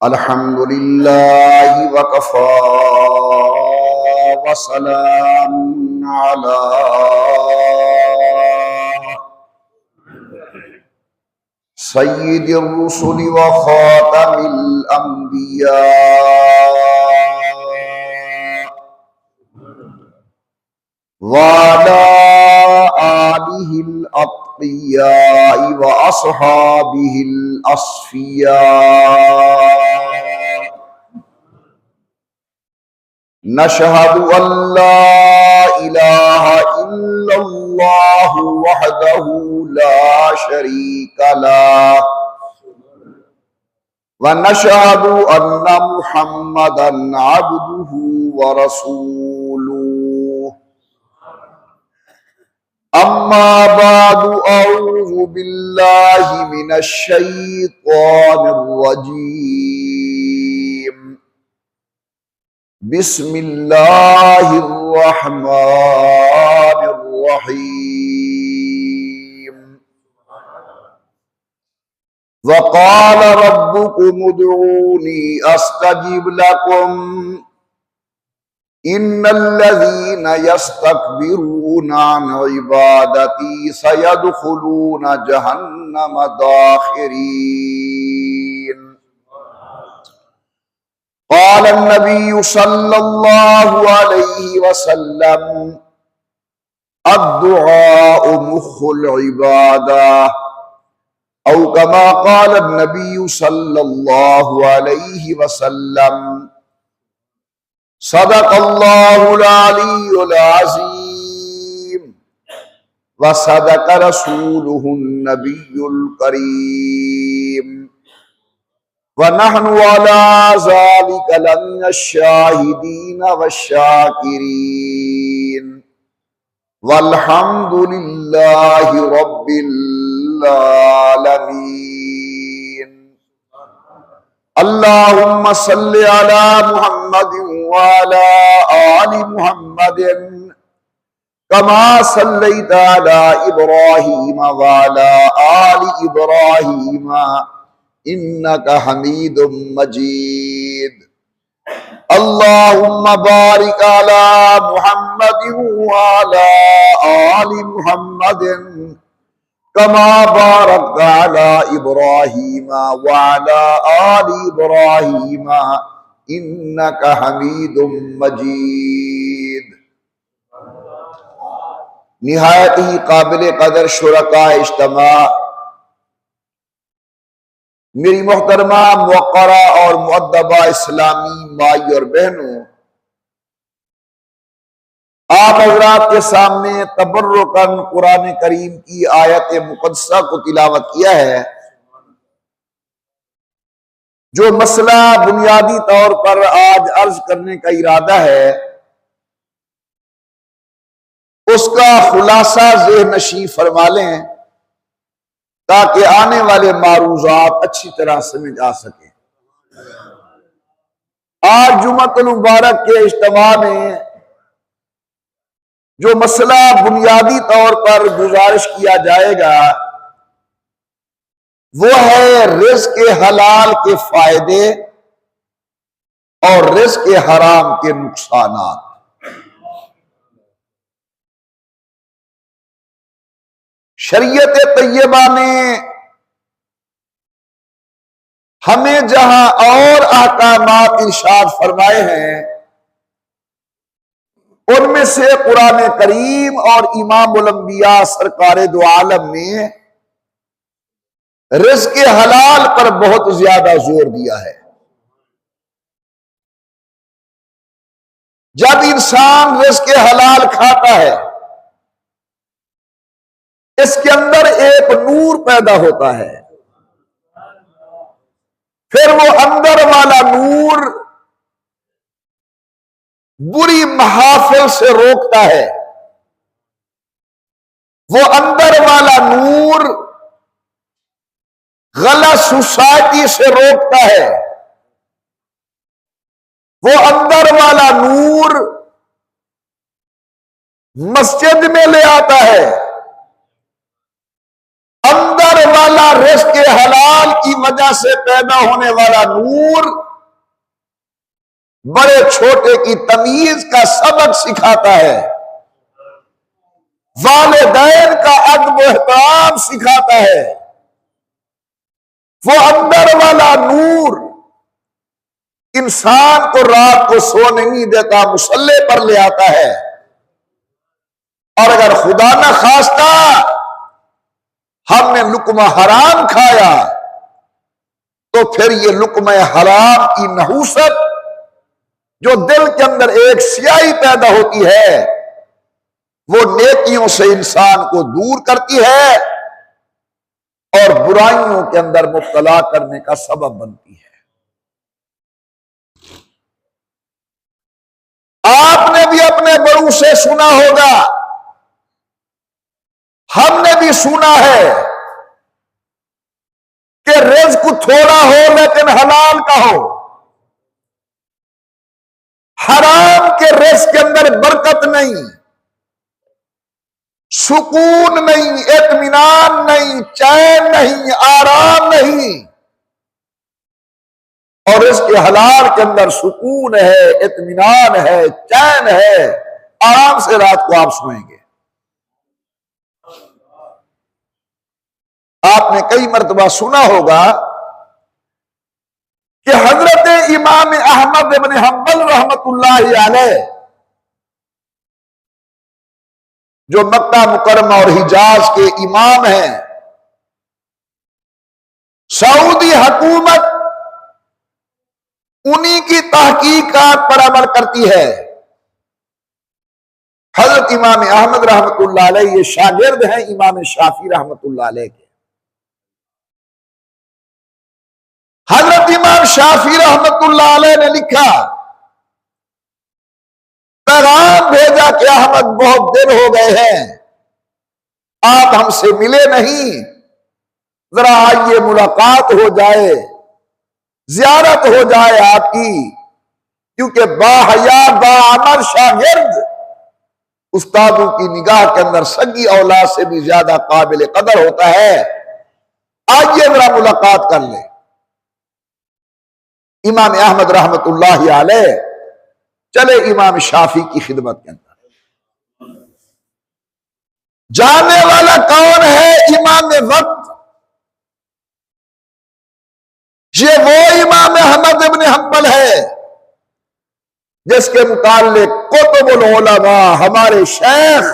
अल्हम्दुलिल्लाह वकफ़ा वसलाम अला सय्यिदिर रुसुलि व खातमिल अंबिया व अला आलिहिल अत्क़िया व अस्हाबिहिल अस्फ़िया। नशहदु अल्ला इलाहा इल्लल्लाह वहदहू ला शरीका लह व नशहदु अन्ना मुहम्मदन अब्दुहू व रसूलुहू। अम्मा बादु अऊज़ु बिल्लाहि मिनश शैतानिर रजीम। बिस्मिल्लाहिर्रहमानिर्रहीम। वक़ाल रब्बुकुम उदऊनी अस्तजिब लकुम इन्नल्लज़ीना यस्तकबिरूना अन इबादती सयदखुलूना जहन्नम दाखिरीन। क़ाल नबी सल्लल्लाहु अलैहि वसल्लम अद्दुआउ मुख़्खुल इबादह औ कमा क़ाल नबी सल्लल्लाहु अलैहि वसल्लम सदक़ल्लाहुल अलीयुल अज़ीम व सदक़ रसूलुहुन नबियुल करीम व नहनु अला ज़ालिका लमिनश शाहिदीन वश्शाकिरीन वल्हम्दुलिल्लाहि रब्बिल आलमीन। अल्लाहुम्मा सल्लि अला मुहम्मदिन व अला आलि मुहम्मदिन कमा सल्लैता अला इब्राहीम व अला आलि इब्राहीम इन्नका हमीदुम मजीद। अल्लाहुम्मा बारिक अला मुहम्मदिन व अला आलि मुहम्मदिन कमा बारकता अला इब्राहीम व अला आलि इब्राहीम इन्नका हमीदुम मजीद। निहायत ही काबिल कदर शुरका इज्तिमा, मेरी मोहतरमा मुवक्करा और मुअद्दबा इस्लामी माई और बहनों, आप हज़रात के सामने तबर्रुकन कुरान करीम की आयत मुक़द्दसा को तिलावत किया है। जो मसला बुनियादी तौर पर आज अर्ज करने का इरादा है, उसका खुलासा ज़ेहन नशीं फरमा लें ताकि आने वाले मारूज़ात अच्छी तरह समझ आ सके। आज जुम्मतुल मुबारक के इज्तिमा में जो मसला बुनियादी तौर पर गुजारिश किया जाएगा वो है रिज़्क़ हलाल के फायदे और रिज़्क़ हराम के नुकसानात। शरीयत तैयबा ने हमें जहां और अहकामात इरशाद फरमाए हैं, उनमें से कुरान करीम और इमामुल अंबिया सरकार दो आलम ने रिज़्क़ हलाल पर बहुत ज्यादा जोर दिया है। जब इंसान रिज़्क़ हलाल खाता है, इसके अंदर एक नूर पैदा होता है, फिर वो अंदर वाला नूर बुरी महाफिल से रोकता है, वो अंदर वाला नूर गलत सोसाइटी से रोकता है, वो अंदर वाला नूर मस्जिद में ले आता है, अंदर वाला रिज़्क़ हलाल की वजह से पैदा होने वाला नूर बड़े छोटे की तमीज का सबक सिखाता है, वालिदैन का अदब एहतराम सिखाता है। वो अंदर वाला नूर इंसान को रात को सोने नहीं देता, मुसल्ले पर ले आता है। और अगर खुदा न खास्ता हमने लुक्मा हराम खाया तो फिर ये लुक्मा हराम की नहूसत जो दिल के अंदर एक स्याही पैदा होती है वो नेकियों से इंसान को दूर करती है और बुराइयों के अंदर मुब्तला करने का सबब बनती है। आपने भी अपने बड़ों से सुना होगा, हमने भी सुना है कि रिज़्क़ थोड़ा हो लेकिन हलाल का हो। हराम के रिज़्क़ के अंदर बरकत नहीं, सुकून नहीं, इत्मीनान नहीं, चैन नहीं, आराम नहीं। और इसके हलाल के अंदर सुकून है, इत्मीनान है, चैन है, आराम से रात को आप सोएंगे। आपने कई मर्तबा सुना होगा कि हजरत इमाम अहमद इब्न हंबल रहमतुल्लाहि अलैह जो मक्का मुकरमा और हिजाज के इमाम हैं, सऊदी हुकूमत उन्हीं की तहकीकात पर अमल करती है। हजरत इमाम अहमद रहमतुल्लाह अलैह ये शागिर्द हैं इमाम शाफी रहमतुल्लाह अलैह के। हजरत इमाम शाफी रहमतुल्लाह अलैह ने लिखा, पैगाम भेजा कि अहमद बहुत दिन हो गए हैं, आप हमसे मिले नहीं, जरा आइए मुलाकात हो जाए, जियारत हो जाए आपकी, क्योंकि बाहया बाअमर शागिर्द उस्तादों की निगाह के अंदर सगी औलाद से भी ज्यादा काबिल कदर होता है, आइए जरा मुलाकात कर ले। इमाम अहमद रहमतुल्लाहि अलैह चले इमाम शाफी की खिदमत के अंदर। जानने वाला कौन है? इमाम वक्त। ये वो इमाम अहमद इब्न हंबल है जिसके मुताल्लिक कुतुबुल उलमा हमारे शेख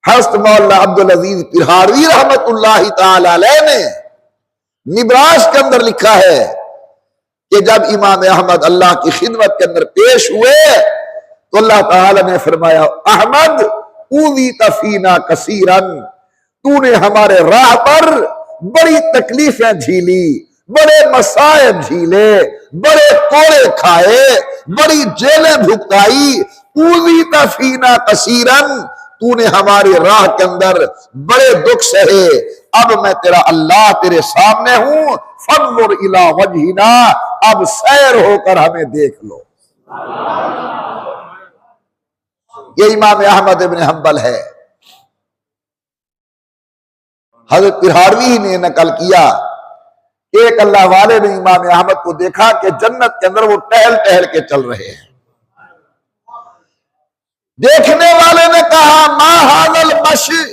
हज़रत मौलाना अब्दुल अजीज पिरहारवी रहमतुल्लाहि ताला अलैह ने निब्रास के अंदर लिखा है कि जब इमाम अहमद अल्लाह की खिदमत के अंदर पेश हुए तो अल्लाह ताला ने फरमाया, अहमद ऊज़ी तफीना कसीरन, तूने हमारे राह पर बड़ी तकलीफें झीली, बड़े मसाइब झीले, बड़े कोड़े खाए, बड़ी जेलें भुगताई। ऊज़ी तफीना कसीरन, तूने हमारी राह के अंदर बड़े दुख सहे। अब मैं तेरा अल्लाह तेरे सामने हूं, फन्नुर इला वजहिना, अब सैर होकर हमें देख लो। ये इमाम अहमद इब्न हंबल है। हजरत पिरहारवी ने नकल किया, एक अल्लाह वाले ने इमाम अहमद को देखा कि जन्नत के अंदर वो टहल टहल के चल रहे हैं। देखने वाले ने कहा, मा हाज़ल मशी,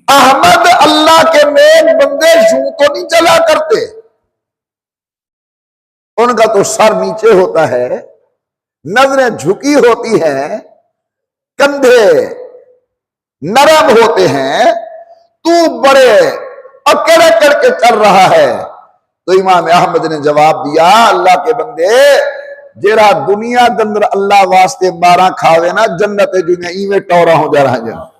अहमद अल्लाह के नेक बंदे यूं तो नहीं चला करते, उनका तो सर नीचे होता है, नजरें झुकी होती हैं, कंधे नरम होते हैं, तू बड़े अकेले करके चल रहा है। तो इमाम अहमद ने जवाब दिया, अल्लाह के बंदे, जेरा दुनिया के अंदर अल्लाह वास्ते मारा खावे ना, जन्नत जुने इवे टोरा हो जा रहा है।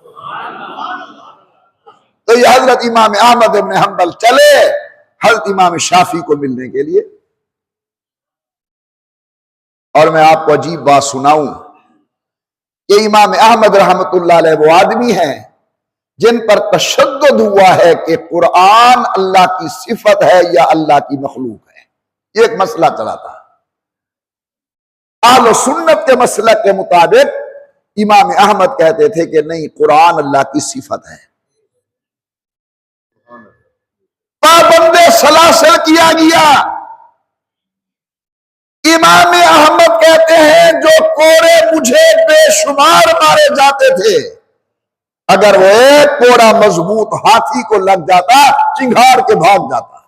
तो ये हजरत इमाम अहमद इब्न हंबल चले हजरत इमाम शाफी को मिलने के लिए। और मैं आपको अजीब बात सुनाऊं, ये इमाम अहमद रहमतुल्लाह अलैह वो आदमी हैं जिन पर तशद्दुद हुआ है कि कुरान अल्लाह की सिफत है या अल्लाह की मखलूक है। ये एक मसला चला था। अहले सुन्नत के मसलक के मुताबिक इमाम अहमद कहते थे कि नहीं, कुरान अल्लाह की सिफत है। सलासल किया गया। इमाम अहमद कहते हैं जो कोड़े मुझे बेशुमार मारे जाते थे, अगर वो एक कोड़ा मजबूत हाथी को लग जाता चिंगार के भाग जाता।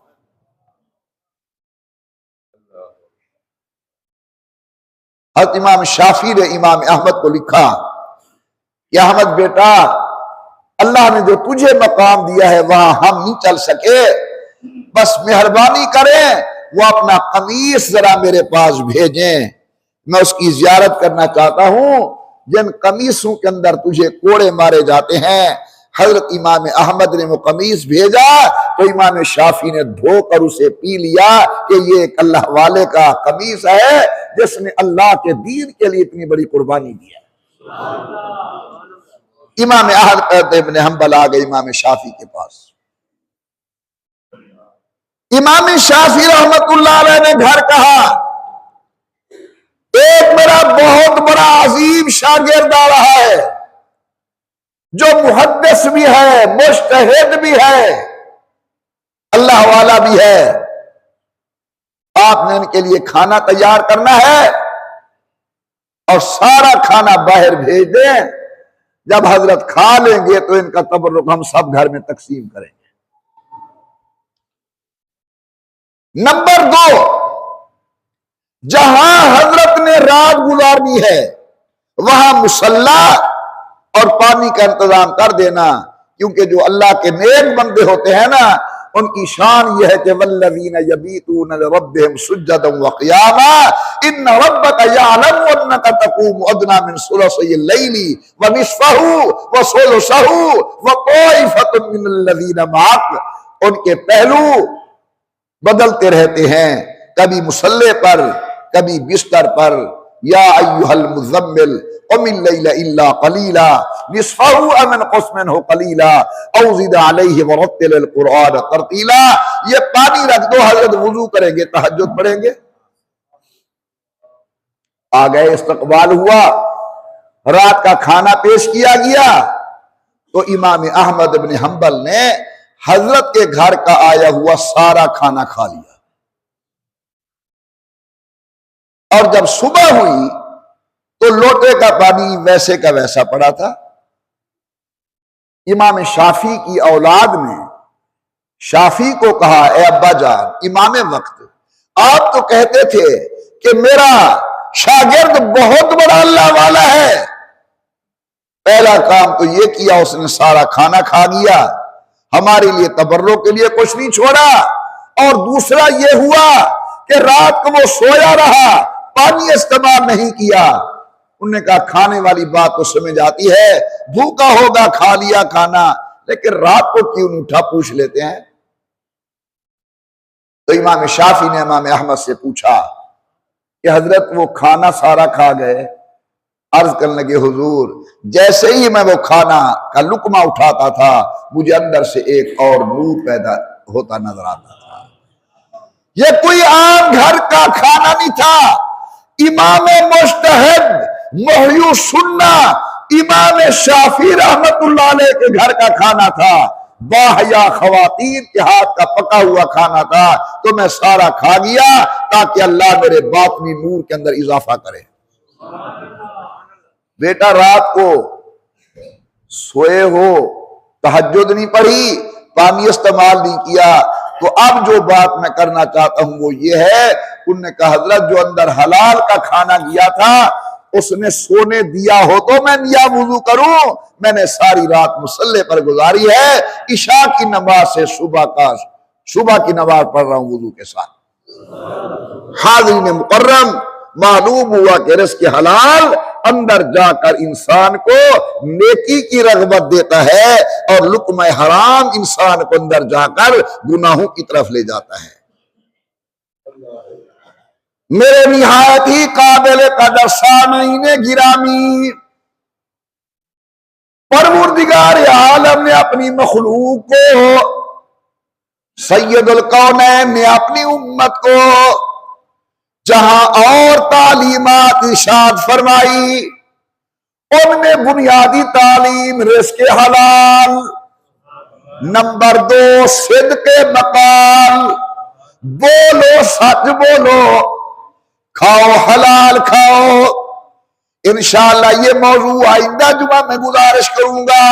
हज़रत इमाम शाफी ने इमाम अहमद को लिखा कि अहमद बेटा, अल्लाह ने जो तुझे मकाम दिया है वहां हम नहीं चल सके, बस मेहरबानी करें वो अपना कमीज जरा मेरे पास भेजें, मैं उसकी जियारत करना चाहता हूं। जिन कमीसों के अंदर तुझे कोड़े मारे जाते हैं, हजरत इमाम अहमद ने वो कमीज भेजा तो इमाम शाफी ने धोकर उसे पी लिया कि ये एक अल्लाह वाले का कमीज है जिसने अल्लाह के दीन के लिए इतनी बड़ी कुर्बानी दी है। इमाम अहमद इब्न हंबल आ गए इमाम शाफी के पास। इमाम शाफी रहमतुल्लाह अलैह ने घर कहा, एक मेरा बहुत बड़ा अजीम शागिर्द आ रहा है जो मुहद्दिस भी है, मुज्तहिद भी है, अल्लाह वाला भी है, आपने इनके लिए खाना तैयार करना है और सारा खाना बाहर भेज दें, जब हजरत खा लेंगे तो इनका तबर्रुक हम सब घर में तकसीम करेंगे। नंबर 2, जहां हजरत ने रात गुजारनी है वहां मुसल्ला और पानी का इंतजाम कर देना, क्योंकि जो अल्लाह के नेक बंदे होते हैं ना, उनकी शान यह है कि वल्लज़ीना यबीतूना लिरब्बिहिम सुज्जदन व क़ियामा इन्न रब्बका यअलमु अन्नका तक़ूमु अदना मिन सुलसिल लैली व निस्फ़हु व सुलसहु व ताइफ़तुन मिनल्लज़ीना मअक। उनके पहलू बदलते रहते हैं, कभी मुसल्ले पर, कभी बिस्तर पर। या अय्युहल मुज़म्मिल क़ुमिल लैला इल्ला क़लीला निस्फ़हु अव इनक़ुस मिन्हु क़लीला औ ज़िद अलैहि वरत्तिलिल क़ुरआन तरतीला। ये पानी रख दो, हजरत वुज़ू करेंगे, तहज्जुद पढ़ेंगे। आ गए, इस्तक़बाल हुआ, रात का खाना पेश किया गया तो इमाम अहमद इब्न हंबल ने हजरत के घर का आया हुआ सारा खाना खा लिया। और जब सुबह हुई तो लोटे का पानी वैसे का वैसा पड़ा था। इमाम शाफी की औलाद ने शाफी को कहा, ए अब्बा जान, इमाम वक्त, आप तो कहते थे कि मेरा शागिर्द बहुत बड़ा अल्लाह वाला है। पहला काम तो ये किया उसने सारा खाना खा गया, हमारे लिए तबर्रुक के लिए कुछ नहीं छोड़ा, और दूसरा ये हुआ कि रात को वो सोया रहा, पानी इस्तेमाल नहीं किया। उन्होंने कहा खाने वाली बात तो समझ आती है, भूखा होगा खा लिया खाना, लेकिन रात को क्यों नहीं उठा, पूछ लेते हैं। तो इमाम शाफी ने इमाम अहमद से पूछा कि हजरत वो खाना सारा खा गए। अर्ज करने लगे, हुजूर जैसे ही मैं वो खाना का लुकमा उठाता था मुझे अंदर से एक और नूर पैदा होता नजर आता था। ये कोई आम घर का खाना नहीं था, इमाम मुज्तहिद मुहय्यी सुन्ना इमाम शाफी रहमतुल्लाह अलैह के घर का खाना था। बाहया खवातीन के हाथ का पका हुआ खाना था, तो मैं सारा खा गया ताकि अल्लाह मेरे बातनी नूर के अंदर इजाफा करे। बेटा रात को सोए हो, तहज्जुद नहीं पढ़ी, पानी इस्तेमाल नहीं किया, तो अब जो बात मैं करना चाहता हूं वो ये है। उन्होंने कहा हजरत जो अंदर हलाल का खाना गया था उसने सोने दिया हो तो मैं निया वुजू करूं, मैंने सारी रात मुसल्ले पर गुजारी है, इशा की नमाज से सुबह की नमाज पढ़ रहा हूं वुजू के साथ। हाज़रीन मुकर्रम, मालूम हुआ कि रिज़्क़ हलाल अंदर जाकर इंसान को नेकी की रग़बत देता है और लुक़मा हराम इंसान को अंदर जाकर गुनाहों की तरफ ले जाता है। मेरे निहायत ही काबिल कदर सामीन गिरामी, परवरदिगार आलम ने अपनी मखलूक को, सैयदुल कौनैन ने अपनी उम्मत को जहां और तालीमात इरशाद फरमाई, उनमें बुनियादी तालीम रिज़्क़ हलाल, नंबर 2 सिद्क़ मक़ाल, बोलो, सच बोलो, खाओ हलाल खाओ। इंशाअल्लाह ये मौजू आइंदा जुमा में गुजारिश करूंगा।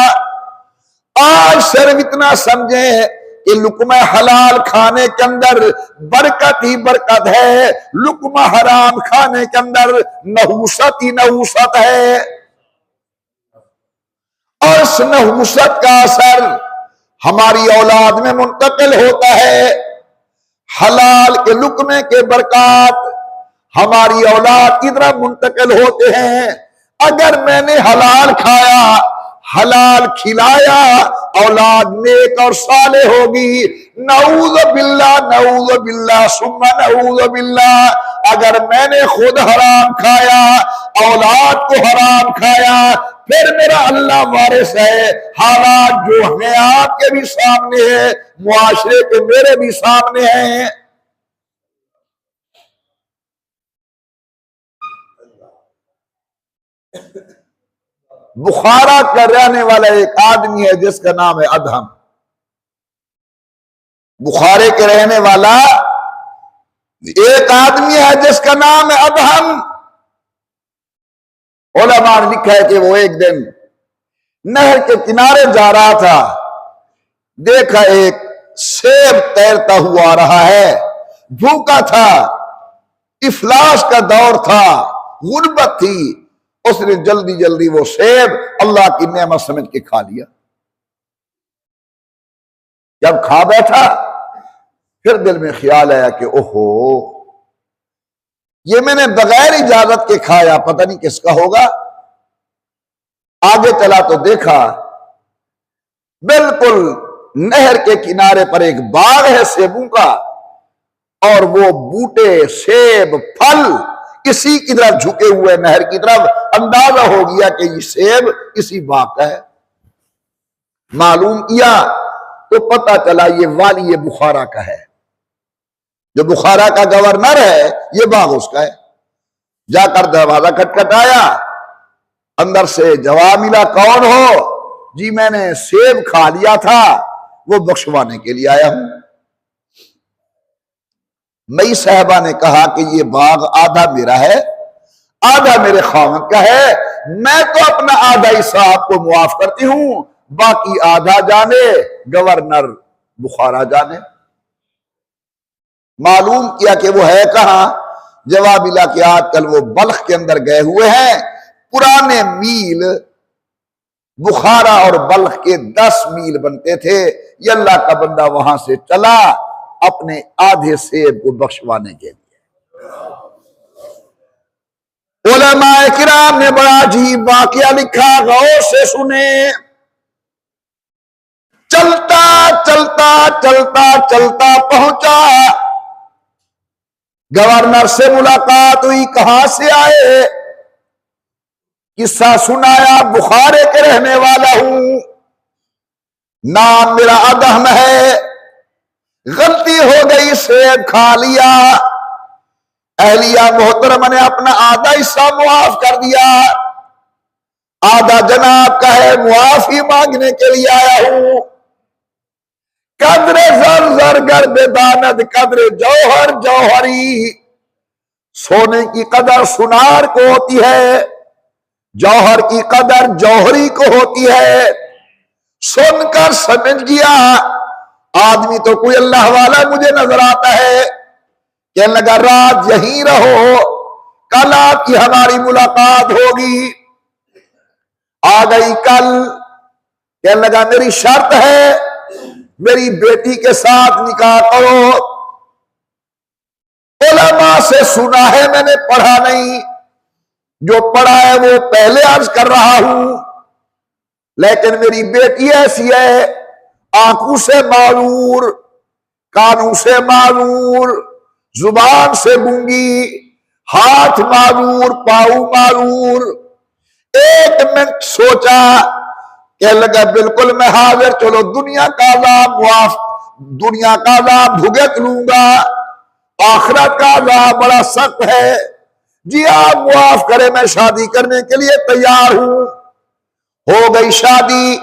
आज सिर्फ इतना समझे कि लुकमा हलाल खाने के अंदर बरकत ही बरकत है, लुकमा हराम खाने के अंदर नहूसत ही नहूसत है। और इस नहूसत का असर हमारी औलाद में मुंतकिल होता है। हलाल के लुकमे के बरकत हमारी औलाद की तरफ मुंतकिल होते हैं। अगर मैंने हलाल खाया, हलाल खिलाया, औलाद नेक और साले होगी। नऊज़ बिल्लाह सुम्मा नऊज़ बिल्लाह। अगर मैंने खुद हराम खाया, औलाद को हराम खाया, फिर मेरा अल्लाह वारिस है। हालात जो हैं आपके भी सामने है, मुआशरे के मेरे भी सामने हैं। बुखारा का रहने वाला एक आदमी है जिसका नाम है अदहम। बुखारे के रहने वाला एक आदमी है जिसका नाम है अदहम। उलमा ने लिखा है कि वो एक दिन नहर के किनारे जा रहा था, देखा एक सेब तैरता हुआ आ रहा है। भूखा था, इफलास का दौर था, गुर्बत थी। उसने जल्दी जल्दी वो सेब अल्लाह की नेमत समझ के खा लिया। जब खा बैठा, फिर दिल में ख्याल आया कि ओहो, ये मैंने बगैर इजाजत के खाया, पता नहीं किसका होगा। आगे चला तो देखा बिल्कुल नहर के किनारे पर एक बाग है सेबों का, और वो बूटे, सेब, फल इसी की तरफ झुके हुए नहर की तरफ। अंदाजा हो गया कि ये सेब इसी बाग का है। मालूम किया तो पता चला ये वाली ये बुखारा का है। जो बुखारा का गवर्नर है, ये बाग उसका है। जाकर दरवाजा खटखटाया, अंदर से जवाब मिला, कौन हो? जी मैंने सेब खा लिया था, वो बख्शवाने के लिए आया हूं। मई साहबा ने कहा कि ये बाग आधा मेरा है, आधा मेरे खामद का है। मैं तो अपना आधा हिस्सा आपको मुआफ करती हूं, बाकी आधा जाने गवर्नर बुखारा जाने। मालूम किया कि वो है कहां। जवाब मिला कि आजकल वो बल्ख के अंदर गए हुए हैं। पुराने मील बुखारा और बल्ख के 10 मील बनते थे। ये अल्लाह का बंदा वहां से चला अपने आधे सेब को बख्शवाने के लिए। उलमाए किराम ने बड़ा अजीब वाकया लिखा, गौर से सुने। चलता चलता चलता चलता पहुंचा, गवर्नर से मुलाकात हुई। कहां से आए? किस्सा सुनाया, बुखारे के रहने वाला हूं, नाम मेरा अदहम है, गलती हो गई, सेब खा लिया। अहलिया मोहतरमा ने अपना आधा हिस्सा मुआफ कर दिया, आधा जनाब का है, मुआफी मांगने के लिए आया हूं। कदरे जर जर गर बेदानत कदरे जौहर जौहरी। सोने की कदर सुनार को होती है, जौहर की कदर जौहरी को होती है। सुनकर समझ गया आदमी तो कोई अल्लाह वाला मुझे नजर आता है। कहने लगा रात यहीं रहो, कल आपकी हमारी मुलाकात होगी। आ गई कल। कहने लगा मेरी शर्त है, मेरी बेटी के साथ निकाह करो। उलमा से सुना है, मैंने पढ़ा नहीं, जो पढ़ा है वो पहले अर्ज कर रहा हूं। लेकिन मेरी बेटी ऐसी है, आंखों से मारूर, कानों से मारूर, जुबान से गूंगी, हाथ मारूर, पाऊ मारूर। एक मिनट सोचा, कहने लगा बिल्कुल मैं हाजिर, चलो दुनिया का अज़ाब मुआफ, दुनिया का अज़ाब भुगत लूंगा, आखिरत का अज़ाब बड़ा सख्त है। जी आप मुआफ करें, मैं शादी करने के लिए तैयार हूं। हो गई शादी,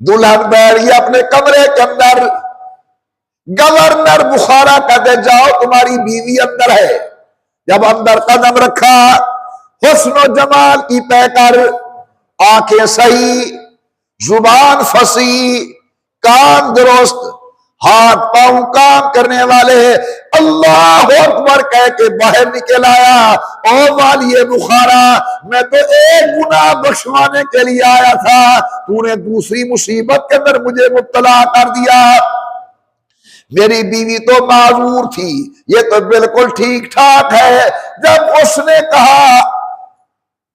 दुल्हन बैठ गई अपने कमरे के अंदर। गवर्नर बुखारा कहते जाओ तुम्हारी बीवी अंदर है। जब अंदर कदम रखा, हुस्न जमाल की पैकर, आंखें सही, जुबान फसी, कान दुरुस्त, हाथ पांव काम करने वाले, अल्लाह अकबर कह के बाहर निकल आया। ओ वालिए बुखारा, मैं तो एक गुनाह बख्शवाने के लिए आया था, तूने दूसरी मुसीबत के अंदर मुझे मुब्तला कर दिया। मेरी बीवी तो माजूर थी, ये तो बिल्कुल ठीक ठाक है। जब उसने कहा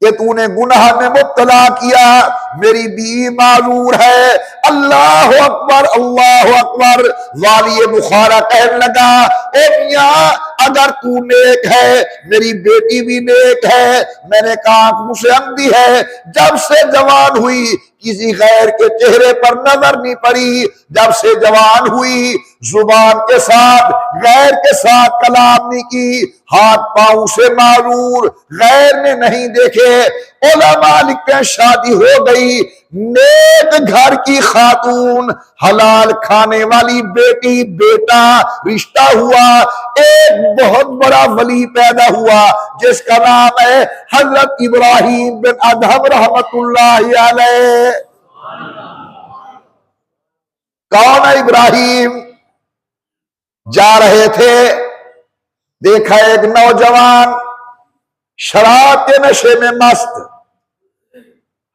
कि तूने गुनाह में मुब्तला किया, मेरी बीवी माजूर है, अल्लाह अकबर अल्लाह अकबर। वाली बुखारा कहने लगा, ओ मियां अगर तू नेक है, मेरी बेटी भी नेक है। मैंने कहा मुझसे अंधी है, जब से जवान हुई किसी गैर के चेहरे पर नजर नहीं पड़ी। जब से जवान हुई जुबान के साथ गैर के साथ कलाम नहीं की, हाथ पांव से मारूर गैर ने नहीं देखे। उलमा लिखते हैं शादी हो गई, नेक घर की खातून, हलाल खाने वाली बेटी बेटा, रिश्ता हुआ, एक बहुत बड़ा वली पैदा हुआ जिसका नाम है हजरत इब्राहिम बिन अदहम रहमतुल्लाहि अलैह। कौन है इब्राहिम? जा रहे थे, देखा एक नौजवान शराब के नशे में मस्त।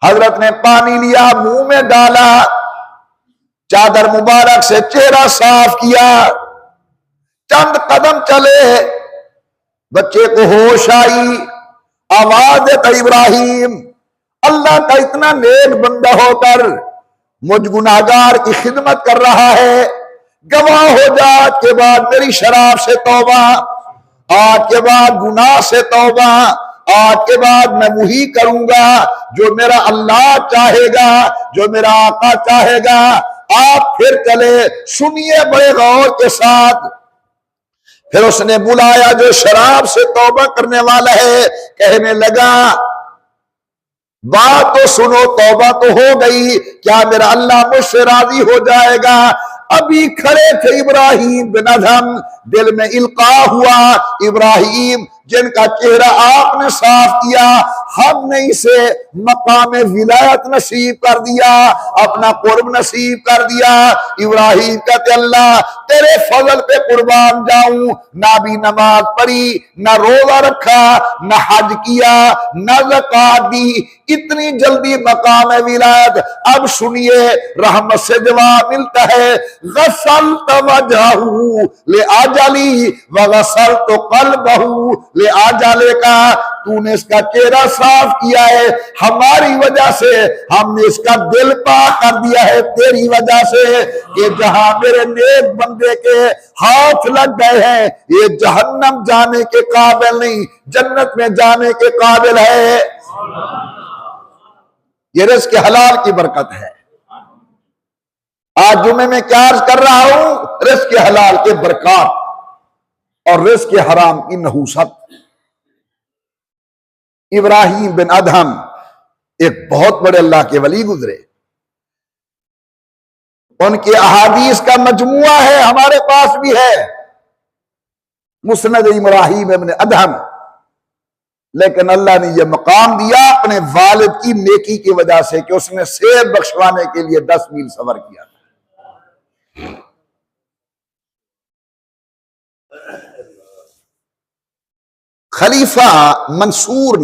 हजरत ने पानी लिया, मुंह में डाला, चादर मुबारक से चेहरा साफ किया, चंद कदम चले, बच्चे को होश आई, आवाज देता इब्राहिम। अल्लाह का इतना नेक बंदा होकर मुझ गुनाहगार की खिदमत कर रहा है, गवाह हो जा आज के बाद मेरी शराब से तौबा, आज के बाद गुनाह से तौबा, आज के बाद मैं वही करूंगा जो मेरा अल्लाह चाहेगा, जो मेरा आका चाहेगा। आप फिर चले, सुनिए बड़े गौर के साथ। फिर उसने बुलाया जो शराब से तौबा करने वाला है, कहने लगा बात तो सुनो, तौबा तो हो गई, क्या मेरा अल्लाह मुझसे राजी हो जाएगा? अभी खड़े थे इब्राहिम बिन अदहम, दिल में इल्का हुआ, इब्राहिम जिनका चेहरा आपने साफ किया, हमने इसे मकाम विलायत नसीब कर दिया, अपना कुर्ब नसीब कर दिया। इब्राहिम कहते अल्लाह तेरे फजल पे कुर्बान जाऊं, ना भी नमाज पढ़ी, ना रोजा रखा, ना हज किया, ना ज़कात दी, इतनी जल्दी मकाम विलायत। अब सुनिए, रहमत से जवाब मिलता है, गसल तवजहू ले आजाली व गसल तो कल्बहू ले आजाले का। तूने इसका चेहरा साफ किया है, हमारी वजह से हमने इसका दिल पाक कर दिया है, तेरी वजह से। कि जहां मेरे नेक बंदे के हाथ लग गए हैं, ये जहन्नम जाने के काबिल नहीं, जन्नत में जाने के काबिल है। ये रिज़्क़ हलाल की बरकत है। आज जुमे में क्या अर्ज कर रहा हूं, रिज़्क़ हलाल के बरकत और रिज़्क़ हराम की नहूसत। इब्राहिम बिन अदहम एक बहुत बड़े अल्लाह के वली गुजरे, उनके अहादीस का मजमुआ है, हमारे पास भी है, मुस्नद इब्राहिम इब्न अदहम। लेकिन अल्लाह ने यह मकाम दिया अपने वालिद की नेकी की वजह से कि उसने सेब बख्शवाने के लिए 10 मील सफर किया। खलीफा मंसूर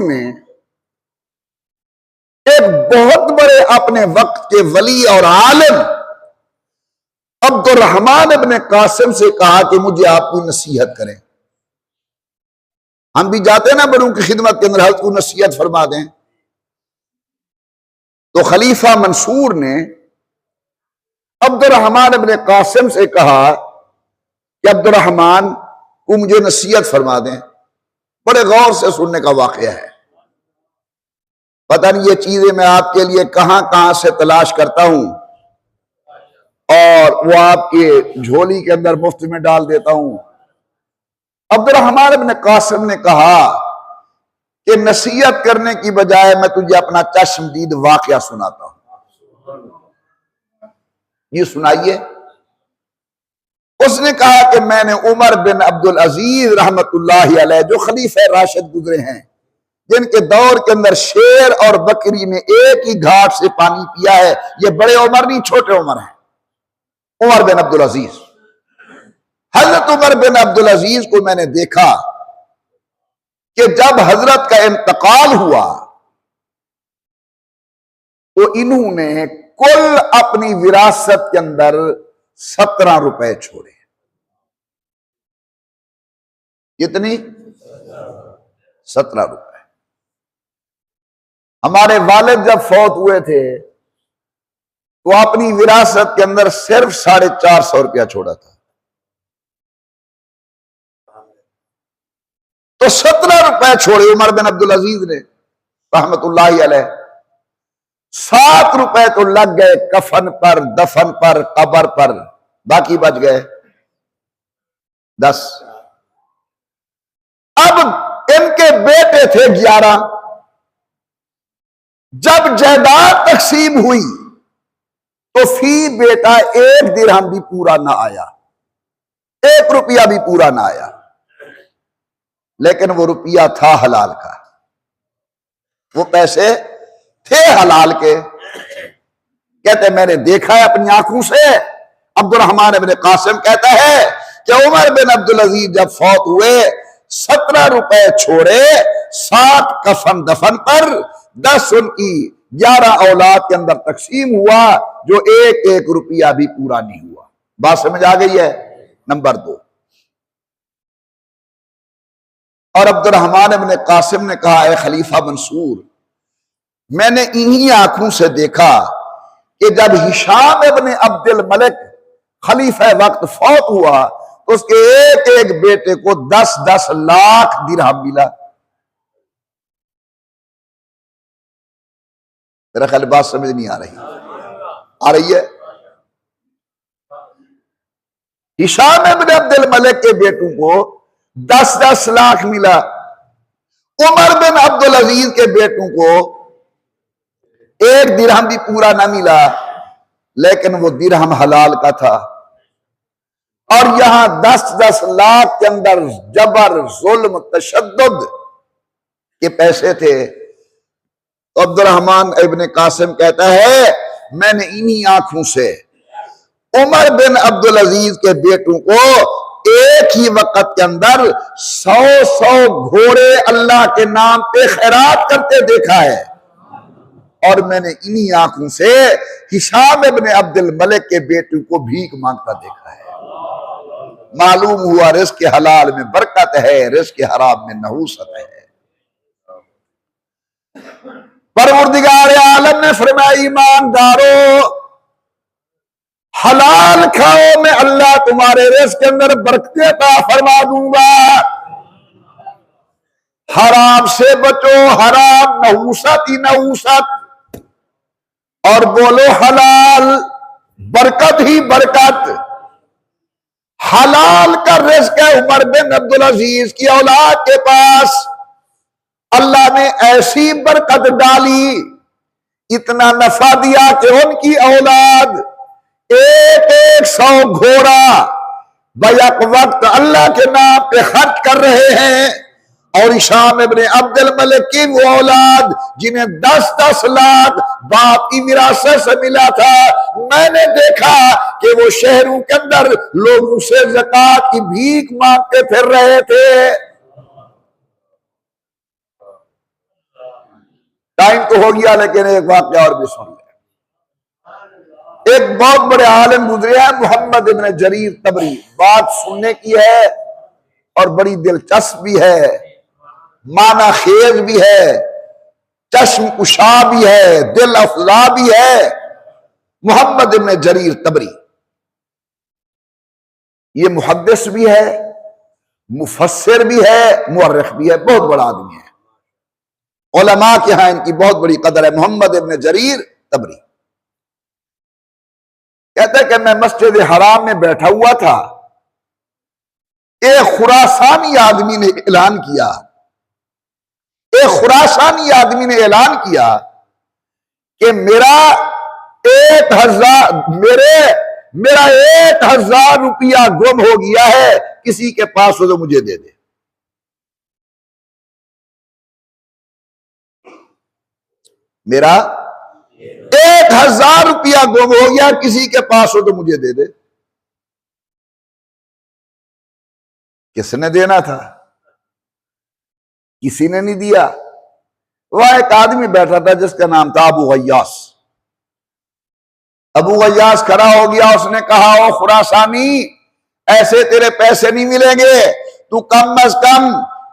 ने एक बहुत बड़े अपने वक्त के वली और आलिम अब्दुर्रहमान इब्न कासिम से कहा कि मुझे आपकी नसीहत करें। हम भी जाते हैं ना बड़ों की खिदमत के अंदर, हज़रत को नसीहत फरमा दें। तो खलीफा मंसूर ने अब्दुर्रहमान इब्न कासिम से कहा कि अब्दुर्रहमान को मुझे नसीहत फरमा दें। बड़े गौर से सुनने का वाकया है। पता नहीं ये चीजें मैं आपके लिए कहां कहां से तलाश करता हूं और वो आपके झोली के अंदर मुफ्त में डाल देता हूं। अब्दुर्रहमान इब्न कासिम ने कहा कि नसीहत करने की बजाय मैं तुझे अपना चश्मदीद वाकया सुनाता हूं। ये सुनाइए। उसने कहा कि मैंने उमर बिन अब्दुल अजीज रहमतुल्लाहि अलैह, जो खलीफा राशिद गुजरे हैं, जिनके दौर के अंदर शेर और बकरी ने एक ही घाट से पानी पिया है, ये बड़े उमर नहीं, छोटे उमर हैं, उमर बिन अब्दुल अजीज। हजरत उमर बिन अब्दुल अजीज को मैंने देखा कि जब हजरत का इंतकाल हुआ तो इन्होंने कुल अपनी विरासत के अंदर 17 रुपए छोड़े। कितनी? 17 रुपए। हमारे वालिद जब फौत हुए थे तो अपनी विरासत के अंदर सिर्फ 450 रुपया छोड़ा था। तो 17 रुपए छोड़े उमर बिन अब्दुल अजीज ने रहमतुल्लाहि अलैह। 7 रुपए तो लग गए कफन पर, दफन पर, कब्र पर, बाकी बच गए 10। अब इनके बेटे थे 11। जब जायदाद तकसीम हुई तो फी बेटा 1 दिरहम भी पूरा ना आया, 1 रुपया भी पूरा ना आया, लेकिन वो रुपया था हलाल का, वो पैसे थे हलाल के। कहते मैंने देखा है अपनी आंखों से। अब्दुर्रहमान इब्न कासिम कहता है कि उमर बिन अब्दुल अजीज जब फौत हुए 17 रुपए छोड़े, 7 कफन दफन पर, 10 उनकी 11 औलाद के अंदर तकसीम हुआ, जो 1-1 रुपया भी पूरा नहीं हुआ। बात समझ आ गई है? नंबर 2। और अब्दुर्रहमान इब्न कासिम ने कहा, है खलीफा मंसूर, मैंने इन्हीं आंखों से देखा कि जब हिशाम इब्न अब्दुल मलिक खलीफा वक्त फौत हुआ तो उसके एक बेटे को 10-10 लाख दिरहम मिला। मेरा ख्याल बात समझ नहीं आ रही? आ रही है? हिशाम इब्न अब्दुल मलिक के बेटों को 10-10 लाख मिला। उमर बिन अब्दुल अजीज के बेटों को 1 दिरहम भी पूरा ना मिला, लेकिन वो दिरहम हलाल का था। और यहां 10-10 लाख के अंदर जबर, जुल्म, तशद्दुद के पैसे थे। तो अब्दुर्रहमान इब्न कासिम कहता है मैंने इन्हीं आंखों से उमर बिन अब्दुल अजीज के बेटों को एक ही वक्त के अंदर 100-100 घोड़े अल्लाह के नाम पे खैरात करते देखा है। और मैंने इन्हीं आंखों से हिशाम इब्न अब्दुल मलिक के बेटों को भीख मांगता देखा है। मालूम हुआ रिज़्क़ हलाल में बरकत है, रिज़्क़ हराम में नहूसत है। परवरदिगार आलम ने फरमाया, ईमानदारों हलाल खाओ, मैं अल्लाह तुम्हारे रिज़्क़ के अंदर बरकत अता फरमा दूंगा। हराम से बचो, हराम नहूसत ही नहूसत, और बोलो हलाल, बरकत ही बरकत। हलाल का रिज़्क़ है उमर बिन अब्दुल अजीज की औलाद के पास। अल्लाह ने ऐसी बरकत डाली, इतना नफा दिया कि उनकी औलाद 100 घोड़ा बैक वक्त अल्लाह के नाम पे खर्च कर रहे हैं। और हिशाम इब्न अब्दुल मलिक की वो औलाद जिन्हें 10-10 लाख बाप की विरासत से मिला था, मैंने देखा कि वो शहरों के अंदर लोगों से ज़कात की भीख मांगते फिर रहे थे। टाइम तो हो गया, लेकिन एक वाक़या और भी सुन ले। एक बहुत बड़े आलिम गुजरे हैं, मोहम्मद इब्न जरीर तबरी। बात सुनने की है और बड़ी दिलचस्प भी है, माना खेज भी है, चश्म कुशा भी है, दिल अफजा भी है। मोहम्मद इब्न जरीर तबरी ये मुहद्दिस भी है, मुफस्सिर भी है, मुअर्रिख भी है, बहुत बड़ा आदमी है। उलमा के यहां इनकी बहुत बड़ी कदर है। मोहम्मद इब्न जरीर तबरी कहते हैं कि मैं मस्जिद हराम में बैठा हुआ था, एक खुरासानी आदमी ने ऐलान किया, एक खुरासानी आदमी ने ऐलान किया कि मेरा 1000 मेरा 1000 रुपया गुम हो गया है, किसी के पास हो तो मुझे दे दे। मेरा 1000 रुपया गुम हो गया, किसी के पास हो तो मुझे दे दे। किसने देना था? किसी ने नहीं दिया। वह एक आदमी बैठा था जिसका नाम था अबू गयास। अबू गयास खड़ा हो गया, उसने कहा, ओ खुरासानी, ऐसे तेरे पैसे नहीं मिलेंगे, तू कम अज कम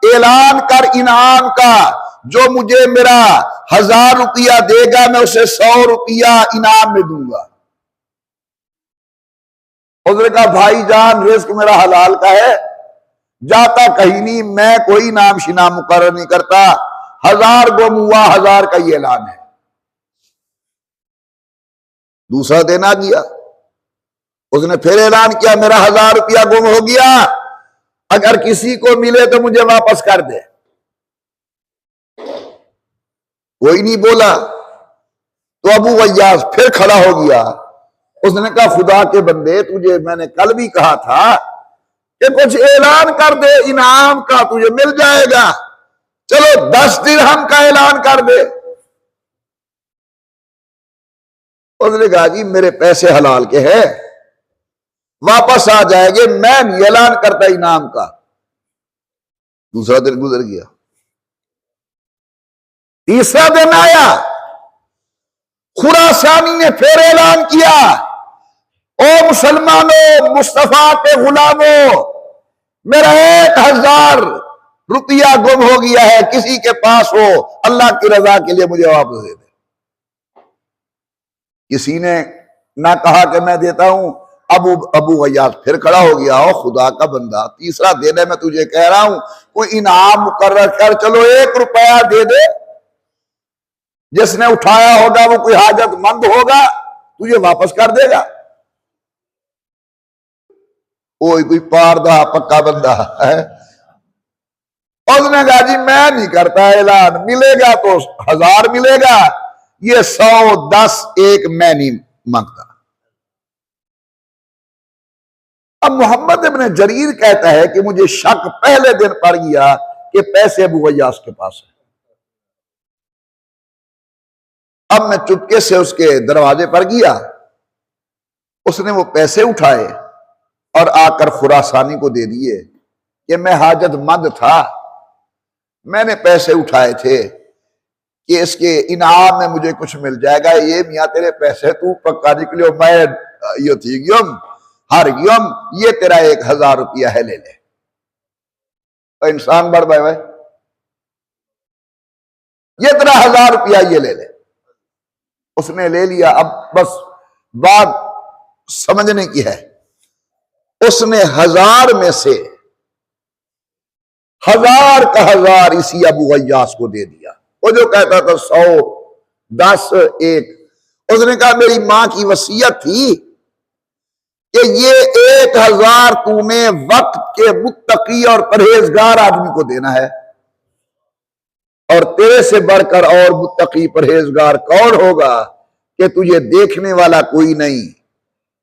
ऐलान कर इनाम का, जो मुझे मेरा 1000 रुपया देगा मैं उसे 100 रुपया इनाम में दूंगा। उसने कहा, भाईजान रिस्क मेरा हलाल का है, जाता कहीं नहीं, मैं कोई नाम शिना मुकर्रर नहीं करता, 1000 गुम हुआ, 1000 का ये ऐलान है। दूसरा दिन आ गया, उसने फिर ऐलान किया, मेरा 1000 रुपया गुम हो गया, अगर किसी को मिले तो मुझे वापस कर दे। कोई नहीं बोला, तो अबू गयास फिर खड़ा हो गया। उसने कहा, खुदा के बंदे, तुझे मैंने कल भी कहा था कि कुछ ऐलान कर दे इनाम का, तुझे मिल जाएगा, चलो 10 दिरहम का ऐलान कर दे। उसने कहा, जी मेरे पैसे हलाल के हैं, वापस आ जाएंगे, मैं नहीं ऐलान करता इनाम का। दूसरा दिन गुजर गया, तीसरा दिन आया, खुरासानी ने फिर ऐलान किया, ओ मुसलमानों, मुस्तफा के गुलामों, मेरा 1000 रुपया गुम हो गया है, किसी के पास हो, अल्लाह की रजा के लिए मुझे वापस दे दे। किसी ने ना कहा कि मैं देता हूं। अबू गयास फिर खड़ा हो गया, ओ खुदा का बंदा, तीसरा दिन है, मैं तुझे कह रहा हूं कोई इनाम मुकर्रर कर, चलो 1 रुपया दे दे, जिसने उठाया होगा वो कोई हाजतमंद होगा, तुझे वापस कर देगा। कोई पारदा पक्का बंदा है। उसने कहा, जी मैं नहीं करता ऐलान, मिलेगा तो 1000 मिलेगा, ये 100, 10, 1 मैं नहीं मांगता। अब मोहम्मद इब्न जरीर कहता है कि मुझे शक पहले दिन पड़ गया कि पैसे अबू गयास के पास है। अब मैं चुपके से उसके दरवाजे पर गया, उसने वो पैसे उठाए और आकर खुरासानी को दे दिए कि मैं हाजतमंद था, मैंने पैसे उठाए थे कि इसके इनाम में मुझे कुछ मिल जाएगा। ये मियाँ तेरे पैसे, तू पक्का निकलियो, मैं यो थी गियम हार गियम, ये तेरा 1000 रुपया है, ले ले। तो इंसान बढ़ गए, ये तेरा 1000 रुपया, ये ले ले। उसने ले लिया। अब बस बात समझने की है, उसने 1000 में से 1000 का 1000 इसी अबू गयास को दे दिया। वो जो कहता था 100, 10, 1, उसने कहा, मेरी मां की वसीयत थी कि ये 1000 तूने वक्त के मुत्तकी और परहेजगार आदमी को देना है, और तेरे से बढ़कर और मुत्तकी परहेजगार कौन होगा कि तुझे देखने वाला कोई नहीं,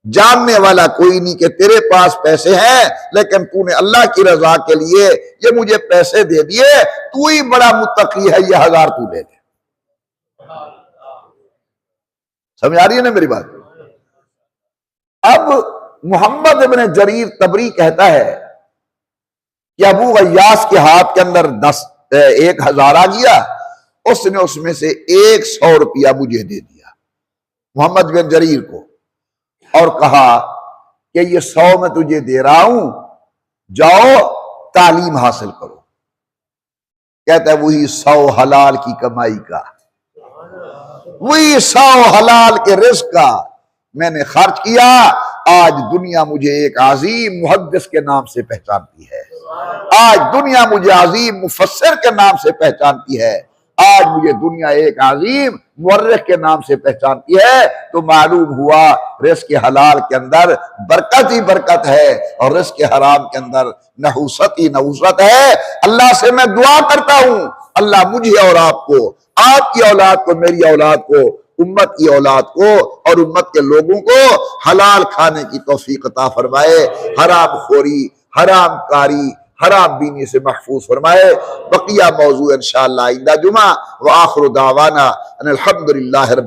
जानने वाला कोई नहीं कि तेरे पास पैसे हैं, लेकिन तूने अल्लाह की रजा के लिए ये मुझे पैसे दे दिए, तू ही बड़ा मुत्तकी है, ये 1000 तू ले ले। समझ आ रही है ना मेरी बात? अब मोहम्मद इब्न जरीर तबरी कहता है कि अबू गयास के हाथ के अंदर 1000 आ गया, उसने उसमें से 100 रुपया मुझे दे दिया, मोहम्मद बिन जरीर को, और कहा कि ये 100 मैं तुझे दे रहा हूं, जाओ तालीम हासिल करो। कहता है वही 100 हलाल की कमाई का, वही 100 हलाल के रिस्क का मैंने खर्च किया। आज दुनिया मुझे एक अजीम मुहद्दिस के नाम से पहचानती है, आज दुनिया मुझे अजीम मुफस्सिर के नाम से पहचानती है, आज मुझे दुनिया एक अजीम मुवर्रिख के नाम से पहचानती है। तो मालूम हुआ रिस्क के हलाल के अंदर बरकत ही बरकत है, और रिस्क के हराम के अंदर नहुसत ही नहुसत है। अल्लाह से मैं दुआ करता हूं, अल्लाह मुझे और आपको, आपकी औलाद को, मेरी औलाद को उम्मत की औलाद को और उम्मत के लोगों को हलाल खाने की तौफीक अता फरमाए, हराम खोरी, हराम कारी, हराम बीनी से महफूज फरमाए। बकिया मौजू इंशाअल्लाह आइंदा जुमा। व आखिर दावाना अनिल हम्दुलिल्लाहि